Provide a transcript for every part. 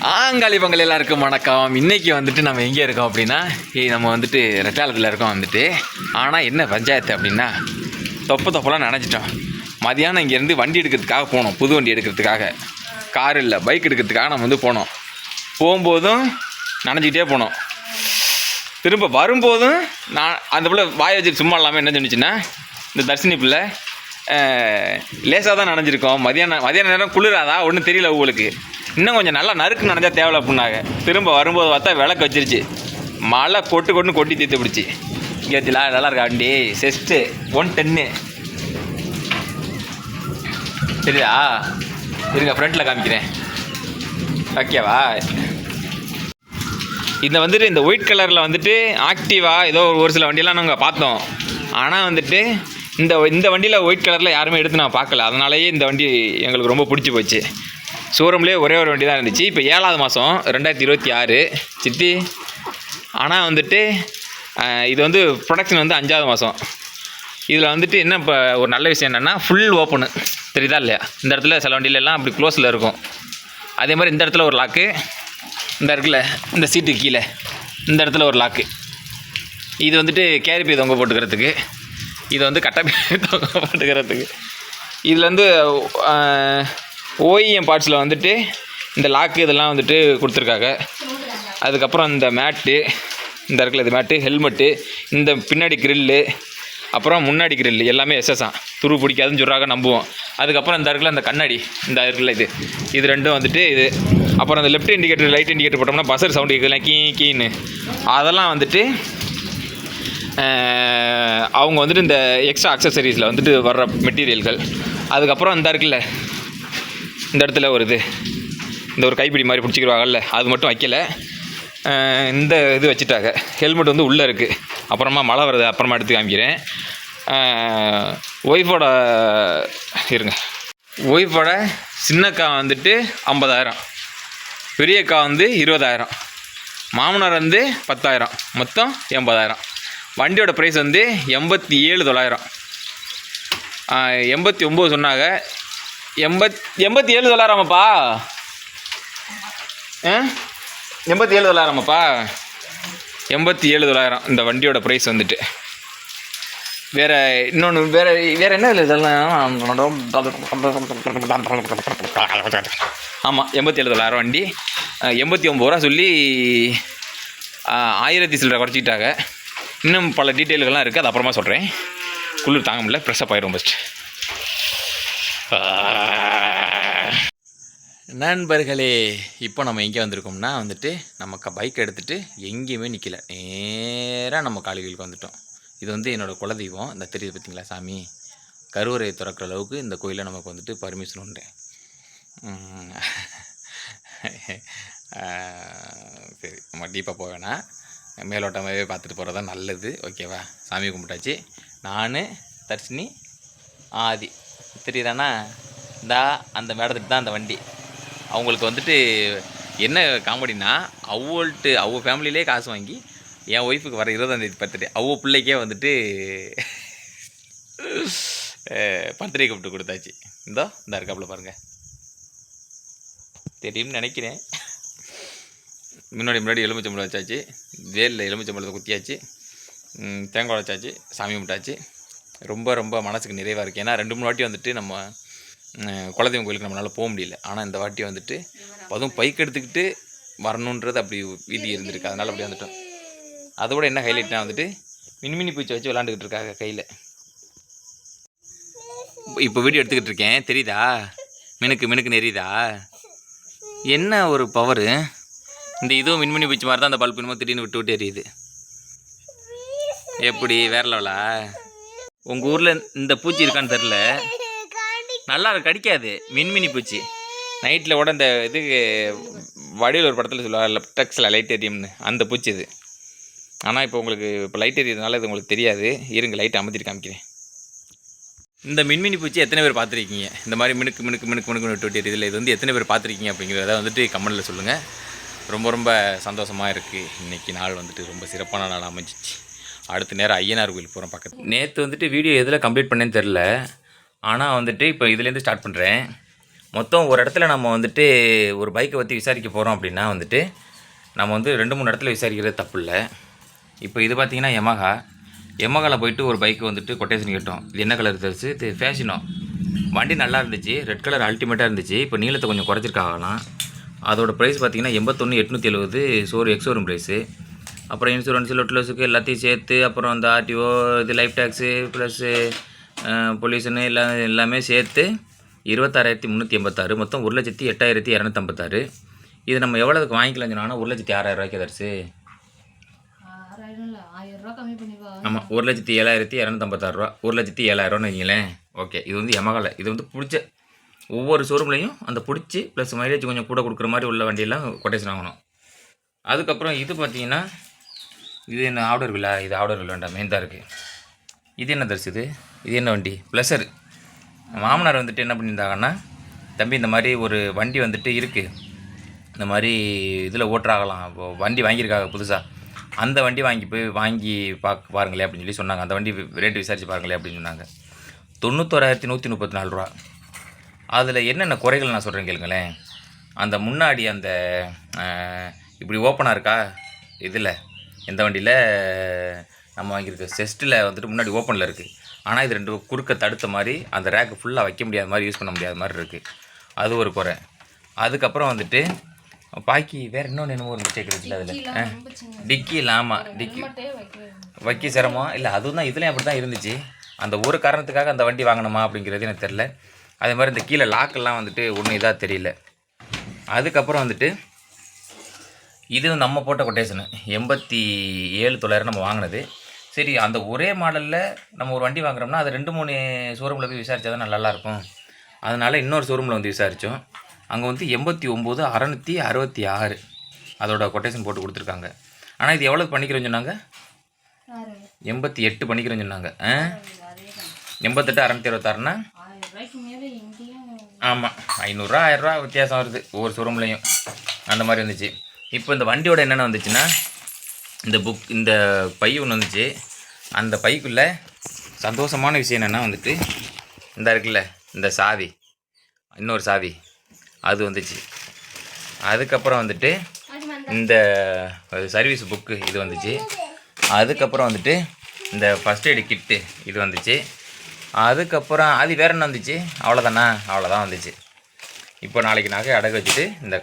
ஆங்காளி பொங்கல் எல்லாருக்கும் வணக்கம். இன்றைக்கி வந்துட்டு நம்ம எங்கே இருக்கோம் அப்படின்னா, நம்ம வந்துட்டு ரெட்டாளத்தில் இருக்கோம் வந்துட்டு. ஆனால் என்ன பஞ்சாயத்து அப்படின்னா, தொப்பெல்லாம் நனைஞ்சிட்டோம். மதியானம் இங்கேருந்து வண்டி எடுக்கிறதுக்காக போனோம், புது வண்டி எடுக்கிறதுக்காக. கார் இல்லை, பைக் எடுக்கிறதுக்காக நம்ம வந்து போனோம். போகும்போதும் நனைஞ்சிக்கிட்டே போனோம். திரும்ப வரும்போதும் நான் அந்த பிள்ளை வாய் வச்சுட்டு சும்மா இல்லாமல் என்ன சொன்னிச்சுன்னா, இந்த தர்ஷினி பிள்ளை லேசாக தான் நனைஞ்சிருக்கோம், மதியான நேரம் குளிராதா ஒன்றும் தெரியல உங்களுக்கு, இன்னும் கொஞ்சம் நல்லா நறுக்கு நனைஞ்சா தேவை அப்படின்னாங்க. திரும்ப வரும்போது பார்த்தா விளக்கு வச்சிருச்சு. மழை கொட்டி தீர்த்து பிடிச்சி. இங்கே வச்சுலா நல்லா இருக்கா வண்டி. செஸ்ட்டு 110 சரிதா? இருங்க ஃப்ரண்ட்டில் காமிக்கிறேன், ஓகேவா? இந்த வந்துட்டு இந்த ஒயிட் கலரில் வந்துட்டு ஆக்டிவா ஏதோ ஒரு சில வண்டியெல்லாம் நாங்கள் பார்த்தோம். ஆனால் வந்துட்டு இந்த வண்டியில் ஒயிட் கலரில் யாருமே எடுத்து நான் பார்க்கல. அதனாலேயே இந்த வண்டி எங்களுக்கு ரொம்ப பிடிச்சி போச்சு. ஷோரூம்லேயே ஒரே ஒரு வண்டி தான் இருந்துச்சு. இப்போ 7வது மாதம் 2026 சித்தி. ஆனால் வந்துட்டு இது வந்து ப்ரொடக்ஷன் வந்து 5வது மாதம். இதில் வந்துட்டு என்ன இப்போ ஒரு நல்ல விஷயம் என்னென்னா, ஃபுல் ஓப்பனு தெரியுதா இல்லையா? இந்த இடத்துல சில வண்டியிலலாம் அப்படி க்ளோஸில் இருக்கும். அதே மாதிரி இந்த இடத்துல ஒரு லாக்கு, இந்த இருக்குல்ல இந்த சீட்டுக்கு கீழே இந்த இடத்துல ஒரு லாக்கு. இது வந்துட்டு கேரிபி தொங்க போட்டுக்கிறதுக்கு, இது வந்து கட்டப்பி தொங்க போட்டுக்கிறதுக்கு. இதில் வந்து ஓஇஎம் பார்ட்ஸில் வந்துட்டு இந்த லாக்கு இதெல்லாம் வந்துட்டு கொடுத்துருக்காங்க. அதுக்கப்புறம் இந்த மேட்டு, இந்த இடத்துல இது மேட்டு, ஹெல்மெட்டு, இந்த பின்னாடி கிரில்லு, அப்புறம் முன்னாடி கிரில்லு எல்லாமே எஸ்எஸ்ஸான், துரு பிடிக்காதுன்னு சொல்கிறாங்க, நம்புவோம். அதுக்கப்புறம் இந்த இடத்துல இந்த கண்ணாடி, இந்த இருக்குல்ல இது ரெண்டும் வந்துட்டு இது. அப்புறம் அந்த லெஃப்ட் இண்டிகேட்டர் ரைட் இண்டிகேட்டர் போட்டோம்னா பஸ்ஸர் சவுண்டு கேட்குதுலாம் கீன்னு, அதெல்லாம் வந்துட்டு அவங்க வந்துட்டு இந்த எக்ஸ்ட்ரா அக்சசரிஸில் வந்துட்டு வர்ற மெட்டீரியல்கள். அதுக்கப்புறம் இந்த இருக்குல்ல இந்த இடத்துல ஒரு இந்த ஒரு கைப்பிடி மாதிரி பிடிச்சிக்கிடுவாங்கல்ல, அது மட்டும் வைக்கலை. இந்த இது வச்சுட்டாங்க. ஹெல்மெட் வந்து உள்ளே இருக்குது. அப்புறமா மழை வருது, அப்புறமா எடுத்து காமிக்கிறேன். ஒய்ஃபோட சின்னக்கா வந்துட்டு 50,000, பெரியக்கா வந்து 20,000, மாமனார் வந்து 10,000, மொத்தம் 80,000. வண்டியோட ப்ரைஸ் வந்து 87,900. 89 சொன்னாங்க. 87,900 87,900 87,900 இந்த வண்டியோட ப்ரைஸ் வந்துட்டு. வேறு என்ன இல்லை இதெல்லாம். ஆமாம், 87,900 வண்டி. 89 ரூபா சொல்லி 1000 சில்லரை குறைச்சிக்கிட்டாங்க. இன்னும் பல டீட்டெயில்கள்லாம் இருக்குது, அது அப்புறமா சொல்கிறேன். குளிர் தாங்க முடியல, ப்ரெஷ்ஷப் ஆயிரும் ஃபஸ்ட்டு. நண்பர்களே, இப்போ நம்ம எங்கே வந்திருக்கோம்னா வந்துட்டு நம்ம பைக் எடுத்துகிட்டு எங்கேயுமே நிற்கல, நேராக நம்ம காளிகளுக்கு வந்துட்டோம். இது வந்து என்னோடய குலதெய்வம். இந்த தெரியுது பார்த்தீங்களா சாமி, கருவறை திறக்கிற அளவுக்கு இந்த கோயிலில் நமக்கு வந்துட்டு பர்மிஷன் உண்டு. சரி, நம்ம டீப்பாக போக வேணாம், மேலோட்டமாகவே பார்த்துட்டு போகிறது தான் நல்லது, ஓகேவா? சாமி கும்பிட்டாச்சு. நான் தர்ஷினி ஆதி தெரியுதாண்ணா, அந்த மேடத்துட்டு தான் அந்த வண்டி. அவங்களுக்கு வந்துட்டு என்ன காமெடினா, அவங்க ஃபேமிலியிலே காசு வாங்கி என் ஒய்ஃபுக்கு வர 20ஆம் தேதி பர்த்டே, அவங்க பிள்ளைக்கே வந்துட்டு பர்த்டே கிஃப்ட் கொடுத்தாச்சு. இந்த இருக்காப்புல பாருங்கள், தெரியும்னு நினைக்கிறேன். முன்னாடி எலுமிச்சம்பழம் வச்சாச்சு, வேலில் எலுமிச்சம்பழத்தை குத்தியாச்சு, தேங்காய் வச்சாச்சு, சாமி கும்பிட்டாச்சு. ரொம்ப மனசுக்கு நிறைவாக இருக்குது. ஏன்னா 2-3 வாட்டி வந்துட்டு நம்ம குலதெய்வம் கோயிலுக்கு நம்மளால் போக முடியல. ஆனால் இந்த வாட்டி வந்துட்டு அதுவும் பைக் எடுத்துக்கிட்டு வரணுன்றது அப்படி வீதி இருந்திருக்கு, அதனால் அப்படி வந்துட்டோம். அதோட என்ன ஹைலைட்னா வந்துட்டு மின்மினி பூச்சி வச்சு விளாண்டுக்கிட்டு இருக்காங்க கையில். இப்போ வீடியோ எடுத்துக்கிட்டு இருக்கேன், தெரியுதா? மினுக்கு நெறியுதா? என்ன ஒரு பவரு! இந்த இதுவும் மின்மினி பூச்சி மாதிரி தான், அந்த பல்பு இன்னமும் திடீர்னு விட்டு எரியுது. எப்படி வேற லெவலா? உங்கள் ஊரில் இந்த பூச்சி இருக்கான்னு தெரில, நல்லா கடிக்காது மின்மினி பூச்சி. நைட்டில் கூட இந்த இது வடிவில் ஒரு படத்தில் சொல்லுவாங்க டெக்ஸில் லைட் எரியும்னு, அந்த பூச்சி இது. ஆனால் இப்போ உங்களுக்கு லைட் எரியதுனால இது உங்களுக்கு தெரியாது. இருங்க, லைட்டை அமர்த்திட்டு காமிக்கிறேன். இந்த மின்மினி பூச்சி எத்தனை பேர் பார்த்துருக்கீங்க? இந்த மாதிரி மினுக்கு விட்டு எரியுதில்ல, இது வந்து எத்தனை பேர் பார்த்துருக்கீங்க அப்படிங்கிறத வந்துட்டு கமெண்டில் சொல்லுங்கள். ரொம்ப சந்தோஷமாக இருக்குது. இன்றைக்கி நாள் வந்துட்டு ரொம்ப சிறப்பான நாள் அமைஞ்சிச்சு. அடுத்த நேரம் ஐயனார் கோயில் போகிறோம் பக்கத்து. நேற்று வந்துட்டு வீடியோ எதில் கம்ப்ளீட் பண்ணேன்னு தெரில, ஆனால் வந்துட்டு இப்போ இதுலேருந்து ஸ்டார்ட் பண்ணுறேன். மொத்தம் ஒரு இடத்துல நம்ம வந்துட்டு ஒரு பைக்கை பற்றி விசாரிக்க போகிறோம் அப்படின்னா வந்துட்டு நம்ம வந்து 2-3 இடத்துல விசாரிக்கிறது தப்பு இல்லை. இப்போ இது பார்த்திங்கன்னா யமஹாவில் போயிட்டு ஒரு பைக்கு வந்துட்டு கொட்டேஷன் கேட்டோம். இது என்ன கலர் தெரிச்சு? இது ஃபேஷனோ. வண்டி நல்லா இருந்துச்சு, ரெட் கலர் அல்டிமேட்டாக இருந்துச்சு. இப்போ நீளத்தை கொஞ்சம் குறைச்சிருக்காங்களாம். அதோட ப்ரைஸ் பார்த்திங்கன்னா 81,870 எக்ஸோரூம் ப்ரைஸு. அப்புறம் இன்சூரன்ஸு லொட்லோஸுக்கு எல்லாத்தையும் சேர்த்து, அப்புறம் அந்த ஆர்டிஓ இது லைஃப் டேக்ஸு ப்ளஸ்ஸு பொல்யூஷனு எல்லாமே சேர்த்து 26,386, மொத்தம் 1,08,256. இது நம்ம எவ்வளோதுக்கு வாங்கிக்கலாம் சொன்னாங்கன்னா 1,06,000 தரிச்சு. ஆமாம், 1,07,256 1,07,000 வைங்களேன். ஓகே, இது வந்து யமஹாவில் இது வந்து பிடிச்ச ஒவ்வொரு ஷோரூம்லேயும் அந்த பிடிச்சி ப்ளஸ் மைலேஜ் கொஞ்சம் கூட கொடுக்குற மாதிரி உள்ள வண்டியெல்லாம் கொட்டேஷன் ஆகணும். அதுக்கப்புறம் இது பார்த்தீங்கன்னா இது என்ன ஆர்டர் வில்லா? இது ஆர்டர் வில்லா வேண்டாம், மெயின் தான் இருக்குது. இது என்ன தரிசி? இது என்ன வண்டி? ப்ளஸர். மாமனார் வந்துட்டு என்ன பண்ணியிருந்தாங்கன்னா, தம்பி இந்த மாதிரி ஒரு வண்டி வந்துட்டு இருக்குது, இந்த மாதிரி இதில் ஓட்டுறாகலாம், வண்டி வாங்கியிருக்காங்க புதுசாக, அந்த வண்டி வாங்கி பாருங்களேன் அப்படின்னு சொல்லி சொன்னாங்க. அந்த வண்டி ரேட்டு விசாரித்து பாருங்களேன் அப்படின்னு சொன்னாங்க. 91,134 ரூபா. அதில் என்னென்ன குறைகள் நான் சொல்கிறேன் கேளுங்களேன். அந்த முன்னாடி அந்த இப்படி ஓப்பனாக இருக்கா இதில், எந்த வண்டியில் நம்ம வாங்கியிருக்க செஸ்ட்டில் வந்துட்டு முன்னாடி ஓப்பனில் இருக்குது. ஆனால் இது 2 குறுக்க தடுத்த மாதிரி அந்த ரேக்கு ஃபுல்லாக வைக்க முடியாத மாதிரி, யூஸ் பண்ண முடியாத மாதிரி இருக்குது. அது ஒரு குறை. அதுக்கப்புறம் வந்துட்டு பாக்கி வேறு என்னென்னமோ ஒரு மிஸ்டேக் இருக்குல்ல அதில். டிக்கியில், ஆமாம், டிக்கி வைக்க சிரமம் இல்லை. அதுவும் தான் இதுலேயும் அப்படி தான் இருந்துச்சு. அந்த ஒரு காரணத்துக்காக அந்த வண்டி வாங்கணுமா அப்படிங்கிறது எனக்கு தெரில. அதே மாதிரி இந்த கீழே லாக்கெல்லாம் வந்துட்டு ஒன்றும் இதாக தெரியல. அதுக்கப்புறம் வந்துட்டு இது நம்ம போட்ட கொட்டேஷனு 87,900 நம்ம வாங்கினது. சரி, அந்த ஒரே மாடலில் நம்ம ஒரு வண்டி வாங்குறோம்னா அது 2-3 ஷோரூமில் போய் விசாரித்தா தான் நல்லாயிருக்கும். அதனால் இன்னொரு ஷோரூமில் வந்து விசாரித்தோம். அங்கே வந்து 89,666 அதோட கொட்டேஷன் போட்டு கொடுத்துருக்காங்க. ஆனால் இது எவ்வளோ பண்ணிக்கிறோன்னு சொன்னாங்க? 88 பண்ணிக்கிறோன்னு சொன்னாங்க. 88,666ன்னா ஆமாம், 500 ரூபா 1000 ரூபா வித்தியாசம் வருது ஒவ்வொரு ஷோரூம்லேயும். அந்த மாதிரி வந்துச்சு. இப்போ இந்த வண்டியோட என்னென்ன வந்துச்சுன்னா, இந்த பை ஒன்று வந்துச்சு. அந்த பைக்குள்ளே சந்தோஷமான விஷயம் என்னென்னா வந்துட்டு இந்த இருக்குல்ல, இந்த சாவி, இன்னொரு சாவி அது வந்துச்சு. அதுக்கப்புறம் வந்துட்டு இந்த சர்வீஸ் புக்கு இது வந்துச்சு. அதுக்கப்புறம் வந்துட்டு இந்த ஃபஸ்ட் எய்டு கிட்டு இது வந்துச்சு. அதுக்கப்புறம் அது வேறு என்ன வந்துச்சு? அவ்வளோதான் வந்துச்சு. இப்போ நாளைக்கு நகை அடகு வச்சுட்டு இந்த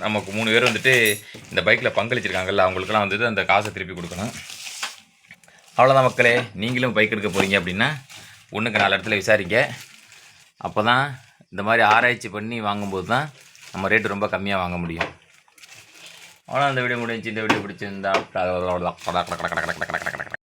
நமக்கு 3 பேர் வந்துட்டு இந்த பைக்கில் பங்களிச்சிருக்காங்கல்ல, அவங்களுக்குலாம் வந்துட்டு அந்த காசை திருப்பி கொடுக்கணும். அவ்வளோதான் மக்களே. நீங்களும் பைக் எடுக்க போகிறீங்க அப்படின்னா 1க்கு 4 இடத்துல விசாரிங்க. அப்போ தான் இந்த மாதிரி ஆராய்ச்சி பண்ணி வாங்கும்போது தான் நம்ம ரேட்டு ரொம்ப கம்மியாக வாங்க முடியும். அவ்வளோ அந்த வீடியோ முடிஞ்சு. இந்த வீடியோ பிடிச்சிருந்தா அவ்வளோதான்.